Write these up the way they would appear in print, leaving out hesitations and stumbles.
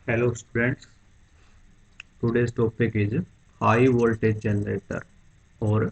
Hello students, today's topic is high voltage generator or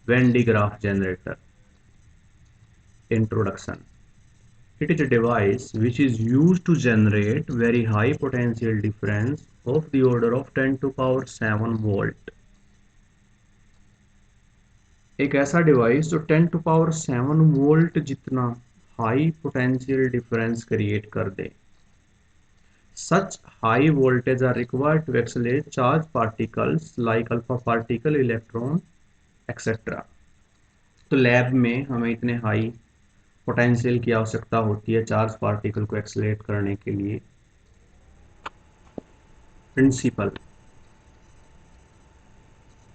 Venn diagram generator. Introduction. It is a device which is used to generate very high potential difference of the order of 10 to power 7 volt. एक ऐसा device जो 10 to power 7 volt जितना high potential difference create कर दे. Such high voltage are required to accelerate charged particles like alpha particle, electron, etc. तो lab में हमें इतने high potential की आवश्यकता होती है चार्ज पार्टिकल को एक्सेलरेट करने के लिए. Principle.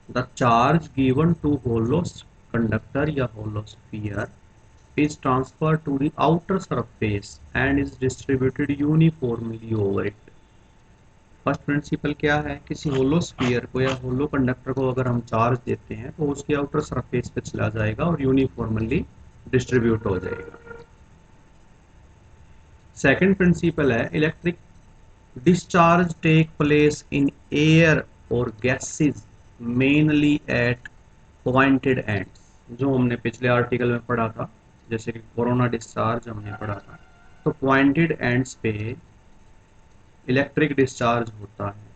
The charge given to hollow conductor या hollow sphere is transferred to the outer surface and is distributed uniformly over it. First principle क्या है, किसी होलो स्फीयर को या होलो कंडक्टर को अगर हम चार्ज देते हैं तो उसके आउटर सरफेस पे चला जाएगा और यूनिफॉर्मली डिस्ट्रीब्यूट हो जाएगा. सेकंड प्रिंसिपल है electric discharge take place in air और gases mainly at pointed ends. जो हमने पिछले आर्टिकल में पढ़ा था, जैसे कि कोरोना डिस्चार्ज हमने पढ़ा था, तो पॉइंटेड एंड्स पे इलेक्ट्रिक डिस्चार्ज होता है.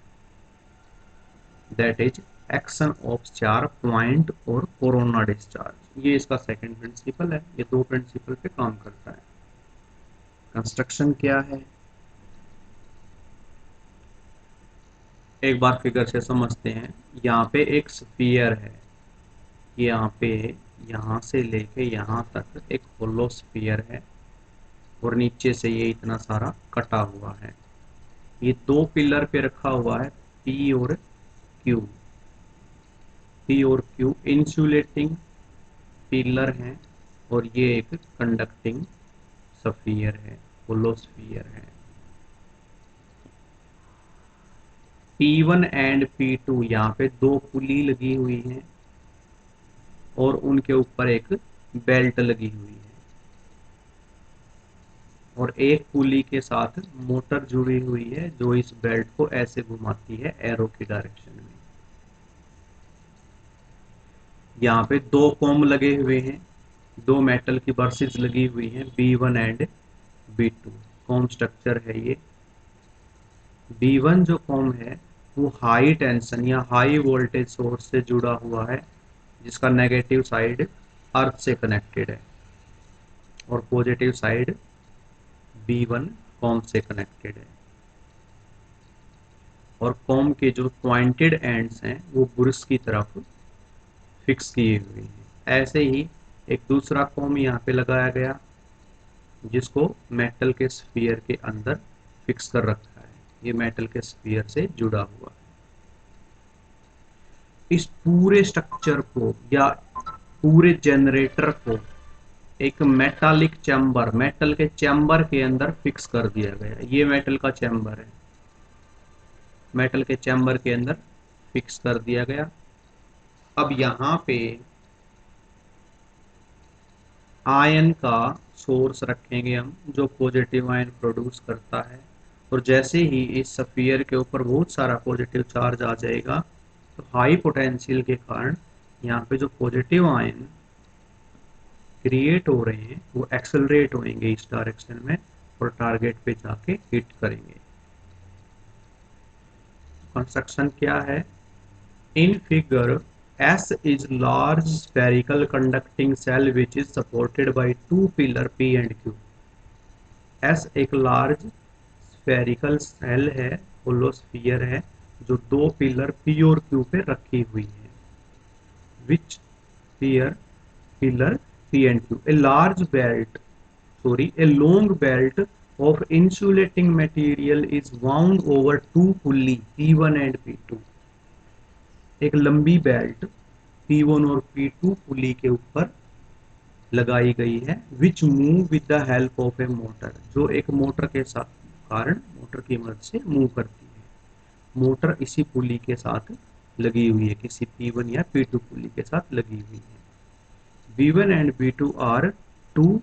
दैट इज एक्शन ऑफ चार पॉइंट और कोरोना डिस्चार्ज. ये इसका सेकंड प्रिंसिपल है. ये दो प्रिंसिपल पे काम करता है. कंस्ट्रक्शन क्या है, एक बार फिगर से समझते हैं. यहाँ पे एक स्फीयर है, यहाँ पे यहाँ से लेके यहाँ तक एक होलो स्फीयर है और नीचे से ये इतना सारा कटा हुआ है. ये दो पिलर पे रखा हुआ है, पी और क्यू. पी और क्यू इंसुलेटिंग पिलर हैं और ये एक कंडक्टिंग स्फीयर है, होलो स्फीयर है. P1 एंड P2 यहाँ पे दो पुली लगी हुई हैं और उनके ऊपर एक बेल्ट लगी हुई है और एक पुली के साथ मोटर जुड़ी हुई है जो इस बेल्ट को ऐसे घुमाती है एरो की डायरेक्शन में. यहाँ पे दो कॉम लगे हुए हैं, दो मेटल की बर्सेस लगी हुई हैं, B1 and B2. Com structure है ये. B1 जो कॉम है वो हाई टेंशन या हाई वोल्टेज सोर्स से जुड़ा हुआ है जिसका नेगेटिव साइड अर्थ से कनेक्टेड है और पॉजिटिव साइड B1 कॉम से कनेक्टेड है. और कॉम के जो पॉइंटेड एंड्स हैं वो बुरश की तरफ फिक्स किए हुए हैं. ऐसे ही एक दूसरा कॉम यहाँ पे लगाया गया जिसको मेटल के स्फीयर के अंदर फिक्स कर रखा है. ये मेटल के स्फीयर से जुड़ा हुआ है. इस पूरे स्ट्रक्चर को या पूरे जनरेटर को एक मेटालिक चैम्बर, मेटल के चैम्बर के अंदर फिक्स कर दिया गया. ये मेटल का चैम्बर है, मेटल के चैम्बर के अंदर फिक्स कर दिया गया. अब यहाँ पे आयन का सोर्स रखेंगे हम जो पॉजिटिव आयन प्रोड्यूस करता है. और जैसे ही इस स्फीयर के ऊपर बहुत सारा पॉजिटिव चार्ज आ जाएगा तो हाई पोटेंशियल के कारण यहाँ पे जो पॉजिटिव आयन क्रिएट हो रहे हैं वो एक्सेलरेट होंगे इस डायरेक्शन में और टारगेट पे जाके हिट करेंगे. कंस्ट्रक्शन क्या है, in figure S is large spherical conducting cell which is supported by two pillar P and Q. S एक लार्ज स्फेरिकल सेल है, होलो स्फीयर है जो दो पिलर P और Q पे रखी हुई है. विच pillar P and Q. A large belt, a long belt of insulating material is wound over two pulley P1 and P2. एक लंबी बेल्ट P1 और P2 पुली के ऊपर लगाई गई है which move with the help of A motor, जो एक मोटर के साथ कारण मोटर की मदद से मूव करती है. मोटर इसी पुली के साथ लगी हुई है, किसी P1 या P2 पुली के साथ लगी हुई है. B1 and B2 are two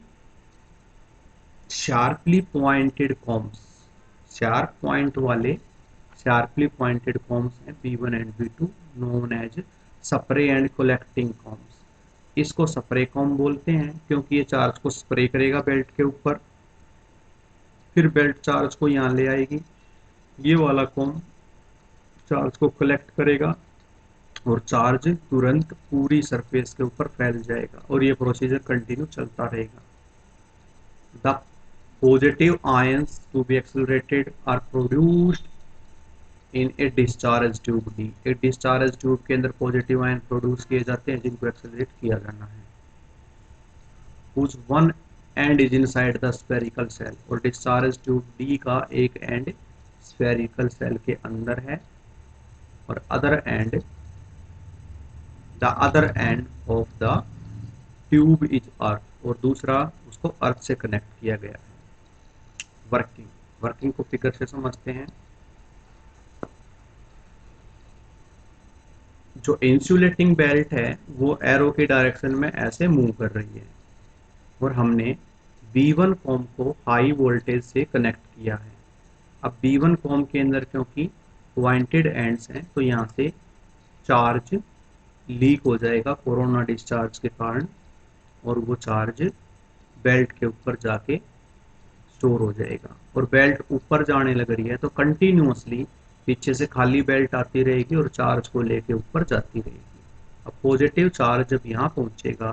sharply pointed combs. Sharp point वाले शार्पली पॉइंटेड कॉम्स हैं B1 and B2, known as spray and collecting combs. इसको स्प्रे कॉम बोलते हैं क्योंकि ये चार्ज को स्प्रे करेगा बेल्ट के ऊपर, फिर बेल्ट चार्ज को यहाँ ले आएगी। ये वाला कॉम चार्ज को कलेक्ट करेगा और चार्ज तुरंत पूरी सरफेस के ऊपर फैल जाएगा और ये प्रोसीजर कंटिन्यू चलता रहेगा। The positive ions to be accelerated are produced in a discharge tube D. एक डिस्चार्ज ट्यूब के अंदर पॉजिटिव आयन प्रोड्यूस किए जाते हैं जिनको एक्सेलरेट किया जाना है। whose one end is inside the spherical cell, और डिस्चार्ज ट्यूब डी का एक एंड स्फेरिकल सेल के अंदर है और other end of the tube is earth, और दूसरा उसको अर्थ से कनेक्ट किया गया है। वर्किंग को फिगर से समझते हैं। जो इंसुलेटिंग बेल्ट है वो एरो की डायरेक्शन में ऐसे मूव कर रही है और हमने B1 कॉम को हाई वोल्टेज से कनेक्ट किया है। अब B1 कॉम के अंदर क्योंकि पॉइंटेड एंड्स हैं तो यहाँ से चार्ज लीक हो जाएगा कोरोना डिस्चार्ज के कारण और वो चार्ज बेल्ट के ऊपर जाके स्टोर हो जाएगा। और बेल्ट ऊपर जाने लग रही है तो कंटिन्यूअसली पीछे से खाली बेल्ट आती रहेगी और चार्ज को लेके ऊपर जाती रहेगी। अब पॉजिटिव चार्ज जब यहाँ पहुंचेगा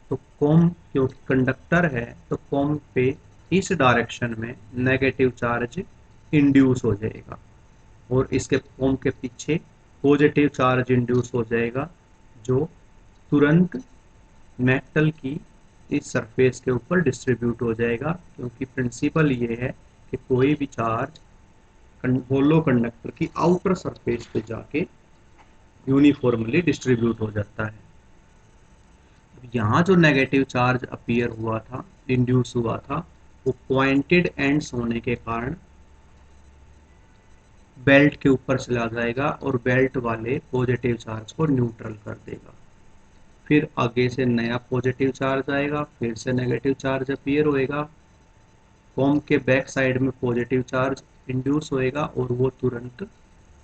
तो कॉम क्योंकि कंडक्टर है तो कॉम पे इस डायरेक्शन में नेगेटिव चार्ज इंड्यूस हो जाएगा और इसके कॉम के पीछे पॉजिटिव चार्ज इंड्यूस हो जाएगा जो तुरंत मेटल की इस सरफेस के ऊपर डिस्ट्रीब्यूट हो जाएगा, क्योंकि प्रिंसिपल ये है कि कोई भी चार्ज होलो कंडक्टर की आउटर सरफेस पे जाके यूनिफॉर्मली डिस्ट्रीब्यूट हो जाता है। यहाँ जो नेगेटिव चार्ज अपीयर हुआ था, इंड्यूस हुआ था, वो पॉइंटेड एंड्स होने के कारण बेल्ट के ऊपर चला जाएगा और बेल्ट वाले पॉजिटिव चार्ज को न्यूट्रल कर देगा। फिर आगे से नया पॉजिटिव चार्ज आएगा, फिर से नेगेटिव चार्ज अपीयर होएगा, कॉम के बैक साइड में पॉजिटिव चार्ज इंड्यूस होएगा और वो तुरंत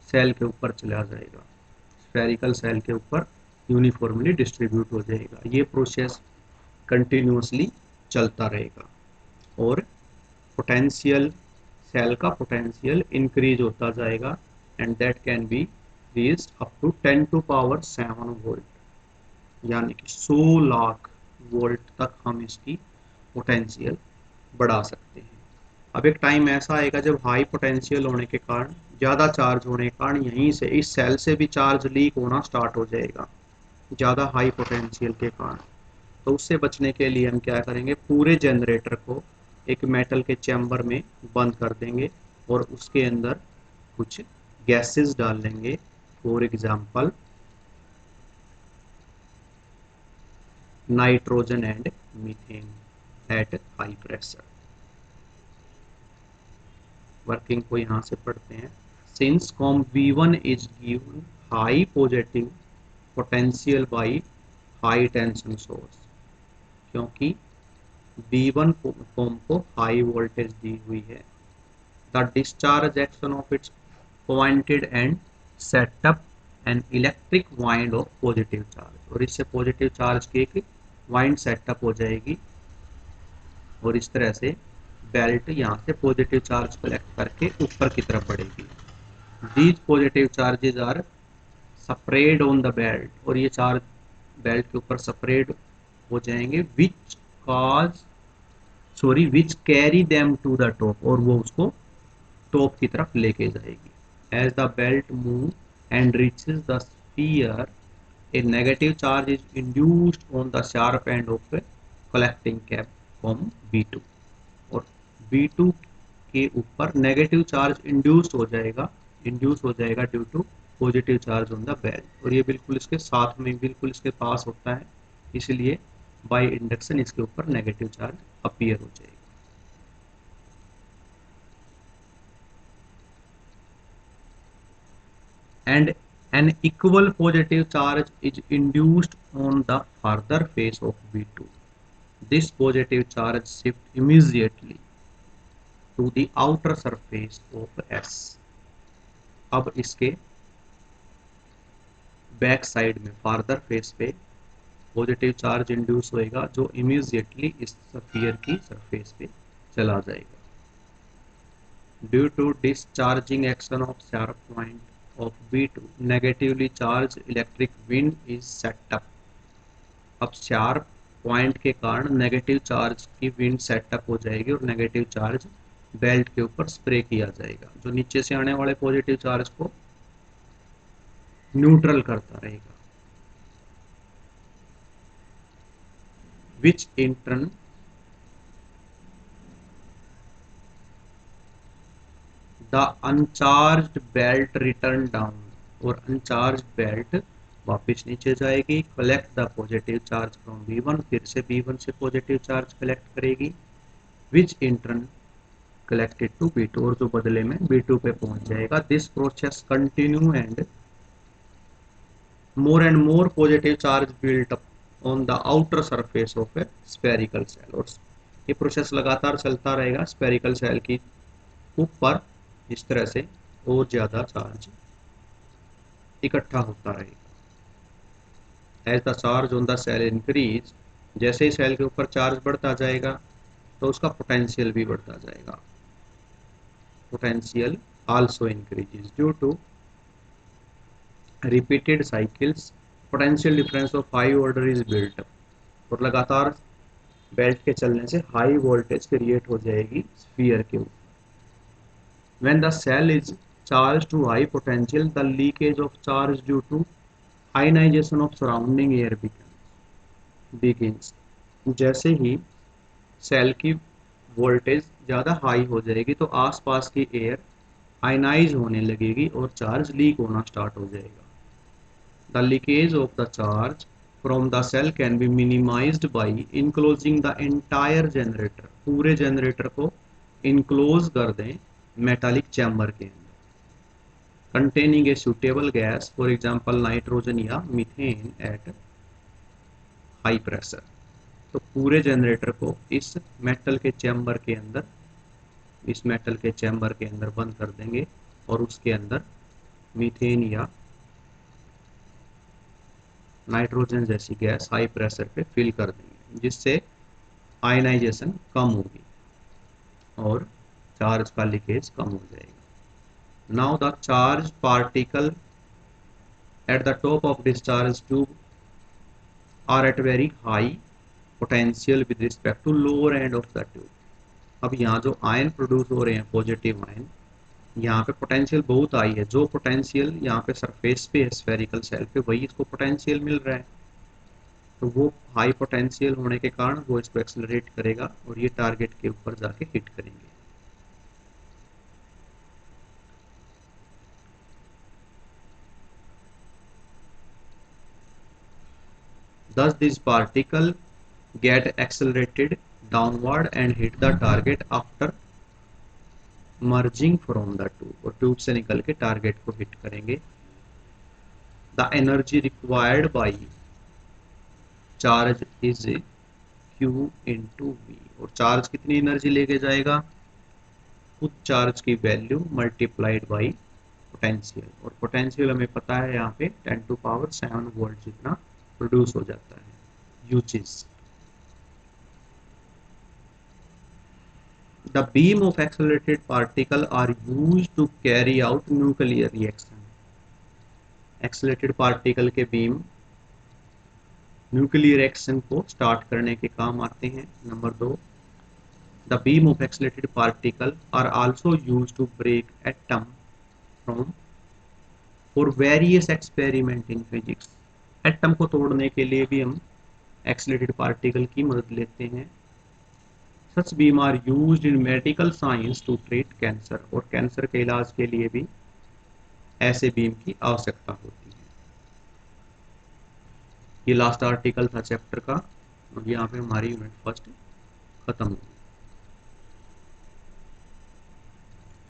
सेल के ऊपर चला जाएगा, स्फेरिकल सेल के ऊपर यूनिफॉर्मली डिस्ट्रीब्यूट हो जाएगा। ये प्रोसेस कंटिन्यूसली चलता रहेगा और पोटेंशियल सेल का पोटेंशियल इंक्रीज होता जाएगा and that can be reached up to 10 to power 7 volt, यानी कि 100 लाख वोल्ट तक हम इसकी पोटेंशियल बढ़ा सकते हैं। अब एक टाइम ऐसा आएगा जब हाई पोटेंशियल होने के कारण, ज़्यादा चार्ज होने के कारण यहीं से इस सेल से भी चार्ज लीक होना स्टार्ट हो जाएगा ज़्यादा हाई पोटेंशियल के कारण। तो उससे बचने के लिए हम क्या करेंगे, पूरे जनरेटर को एक मेटल के चैम्बर में बंद कर देंगे और उसके अंदर कुछ गैसेस डाल देंगे, for example nitrogen and methane at high pressure. Working को यहाँ से पढ़ते हैं। Since com V1 is given high positive potential by high tension source, क्योंकि B1 कॉम को हाई वोल्टेज दी हुई है, the discharge action of its pointed and setup an electric wind of positive charge, और इससे पॉजिटिव चार्ज की एक wind setup हो जाएगी और इस तरह से बेल्ट यहाँ से पॉजिटिव चार्ज कलेक्ट करके ऊपर की तरफ बढ़ेगी। These positive charges are spread on the belt, और ये चार्ज बेल्ट के ऊपर स्प्रेड हो जाएंगे which carry them to the top, और वो उसको टॉप की तरफ लेके जाएगी। As the belt move and reaches the sphere a negative charge is induced on the sharp end of a collecting cap from B2, और B2 के ऊपर नेगेटिव चार्ज इंड्यूस हो जाएगा due to positive charge on the belt, और ये बिल्कुल इसके साथ में बिल्कुल इसके पास होता है, इसलिए बाय इंडक्शन इसके ऊपर नेगेटिव चार्ज अपीयर हो जाएगा। And an equal positive charge is induced on the further face of B2. This positive charge shifts immediately to the outer surface of S. अब इसके बैक साइड में farther face पे positive charge induce होएगा जो immediately इस sphere की surface पे चला जाएगा। Due to discharging action of sharp point of B2 negatively charge electric wind is set up. अब शार्प पॉइंट के कारण नेगेटिव चार्ज की विंड सेटअप हो जाएगी और नेगेटिव चार्ज बेल्ट के ऊपर स्प्रे किया जाएगा जो नीचे से आने वाले पॉजिटिव चार्ज को न्यूट्रल करता रहेगा। Which in turn the uncharged belt return down, और अनचार्ज बेल्ट वापस नीचे जाएगी। Collect the positive charge from B1, फिर से B1 से पॉजिटिव चार्ज कलेक्ट करेगी। Which in turn collected to B2, और जो बदले में B2 पे पहुंच जाएगा। This process continue and more positive charge built up on the outer surface of a spherical cell, और ये प्रोसेस लगातार चलता रहेगा स्फेरिकल सेल की ऊपर इस तरह से और ज्यादा चार्ज इकट्ठा होता रहेगा। As the charge on the shell increase, जैसे ही सेल के ऊपर चार्ज बढ़ता जाएगा तो उसका पोटेंशियल भी बढ़ता जाएगा। Potential also increases due to repeated cycles. Potential difference of high order is built up, और लगातार बेल्ट के चलने से हाई वोल्टेज क्रिएट हो जाएगी स्फीयर के ऊपर। When the cell is charged to high potential, the leakage of charge due to ionization of surrounding air begins। जैसे ही सेल की वोल्टेज ज़्यादा हाई हो जाएगी तो आसपास की एयर आयनाइज होने लगेगी और चार्ज लीक होना स्टार्ट हो जाएगा। The leakage of the charge from the shell can be minimised by enclosing the entire generator, पूरे जनरेटर को इनक्लोज कर दें मेटालिक चैम्बर के अंदर। containing a suitable gas, for example nitrogen या मीथेन एट हाई प्रेशर। तो पूरे generator को इस मेटल के चैम्बर के अंदर बंद कर देंगे और उसके अंदर मीथेन या नाइट्रोजन जैसी गैस हाई प्रेशर पे फिल कर देंगे जिससे आयनाइजेशन कम होगी और चार्ज का लीकेज कम हो जाएगा। Now the charged particle at the top of discharge tube are at very high potential with respect to lower end of the tube। अब यहाँ जो आयन प्रोड्यूस हो रहे हैं पॉजिटिव आयन, यहाँ पे पोटेंशियल बहुत हाई है। जो पोटेंशियल यहाँ पे सरफेस पे है स्फेरिकल सेल पे वही इसको पोटेंशियल मिल रहा है, तो वो हाई पोटेंशियल होने के कारण वो इसको एक्सेलरेट करेगा और ये टारगेट के ऊपर जाके हिट करेंगे। Thus these particles get accelerated downward and hit the target after merging from the tube, और ट्यूब से निकल के टारगेट को हिट करेंगे। The energy required by charge is Q into V, और चार्ज कितनी एनर्जी लेके जाएगा, उस चार्ज की वैल्यू मल्टीप्लाइड बाई पोटेंशियल, और पोटेंशियल हमें पता है यहाँ पे 10⁻⁷ वोल्ट जितना प्रोड्यूस हो जाता है। यूचेस the beam of accelerated particle are used to carry out nuclear reaction। Accelerated particle के बीम न्यूक्लियर रिएक्शन को स्टार्ट करने के काम आते हैं। Number 2, the beam of accelerated particle are also used to break atom from for various experiment in physics. Atom को तोड़ने के लिए भी हम एक्सेलरेटेड पार्टिकल की मदद लेते हैं। Such beam are used in medical science to treat cancer, और कैंसर के इलाज के लिए भी ऐसे बीम की आवश्यकता होती है। ये लास्ट आर्टिकल था चैप्टर का, और यहाँ पे हमारी यूनिट फर्स्ट खत्म हुई।